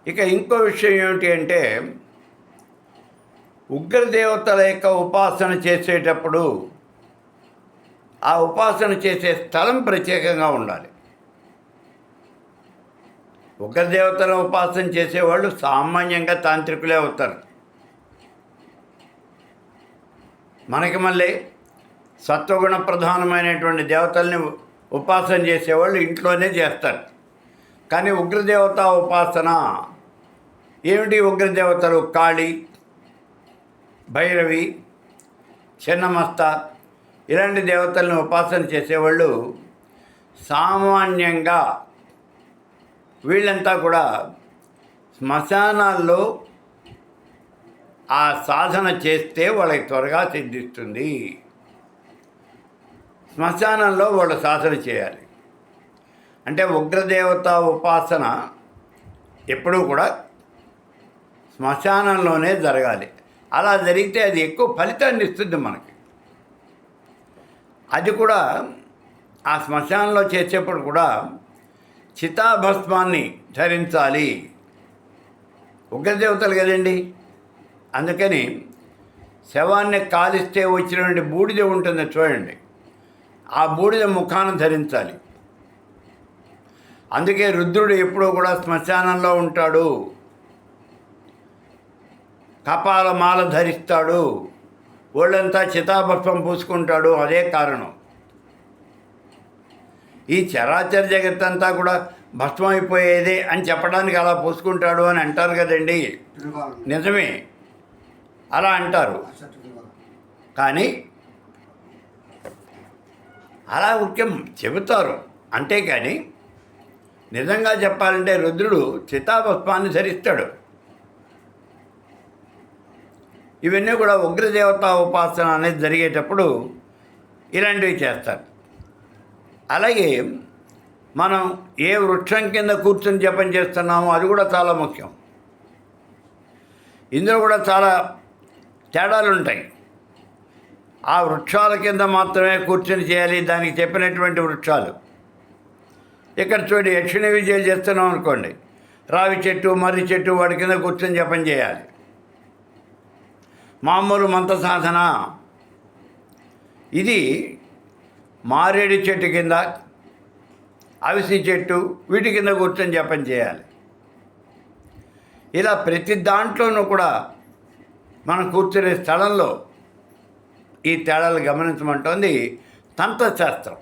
ఇక ఇంకో విషయం ఏమిటి అంటే, ఉగ్రదేవతల యొక్క ఉపాసన చేసేటప్పుడు ఆ ఉపాసన చేసే స్థలం ప్రత్యేకంగా ఉండాలి. ఉగ్రదేవతల ఉపాసన చేసేవాళ్ళు సామాన్యంగా తాంత్రికులే అవుతారు. మనకి మళ్ళీ సత్వగుణ ప్రధానమైనటువంటి దేవతల్ని ఉపాసన చేసేవాళ్ళు ఇంట్లోనే చేస్తారు. కానీ ఉగ్రదేవత ఉపాసన ఏమిటి? ఉగ్రదేవతలు కాళీ, భైరవి, చిన్నమస్త ఇలాంటి దేవతలను ఉపాసన చేసేవాళ్ళు సామాన్యంగా వీళ్ళంతా కూడా శ్మశానాల్లో ఆ సాధన చేస్తే వాళ్ళకి త్వరగా సిద్ధిస్తుంది. శ్మశానంలో వాళ్ళు సాధన చేయాలి. అంటే ఉగ్రదేవత ఉపాసన ఎప్పుడూ కూడా శ్మశానంలోనే జరగాలి. అలా జరిగితే అది ఎక్కువ ఫలితాన్ని ఇస్తుంది మనకి. అది కూడా ఆ శ్మశానంలో చేసేప్పుడు కూడా చితాభస్మాన్ని ధరించాలి. ఉగ్రదేవతలు కదండి, అందుకని శవాన్ని కాలిస్తే వచ్చినటువంటి బూడిద ఉంటుంది చూడండి, ఆ బూడిద ముఖాన్ని ధరించాలి. అందుకే రుద్రుడు ఎప్పుడూ కూడా శ్మశానంలో ఉంటాడు, కపాలమాల ధరిస్తాడు, ఒళ్ళంతా చితాభస్మం పూసుకుంటాడు. అదే కారణం. ఈ చరాచర జగత్తంతా కూడా భస్మం అయిపోయేదే అని చెప్పడానికి అలా పూసుకుంటాడు అని అంటారు కదండి. నిజమే, అలా అంటారు. కానీ అలా ముఖ్యం చెబుతారు. అంతేకాని నిజంగా చెప్పాలంటే రుద్రుడు చితాభస్మాన్ని ధరిస్తాడు. ఇవన్నీ కూడా ఉగ్రదేవత ఉపాసన అనేది జరిగేటప్పుడు ఇలాంటివి చేస్తారు. అలాగే మనం ఏ వృక్షం కింద కూర్చొని జపం చేస్తున్నామో అది కూడా చాలా ముఖ్యం. ఇందులో కూడా చాలా తేడాలు ఉంటాయి. ఆ వృక్షాల కింద మాత్రమే కూర్చొని చేయాలి, దానికి చెప్పినటువంటి వృక్షాలు. ఇక్కడ చూడండి, యక్షిణి విజయాలు చేస్తున్నాం అనుకోండి, రావి చెట్టు, మర్రి చెట్టు వాటి కింద కూర్చొని జపం చేయాలి. మామూలు మంత్ర సాధన ఇది మారేడు చెట్టు కింద, అవిసి చెట్టు వీటి కింద కూర్చొని జపం చేయాలి. ఇలా ప్రతి దాంట్లోనూ కూడా మనం కూర్చునే స్థలంలో ఈ తేడాలు గమనించమంటోంది తంత్రశాస్త్రం.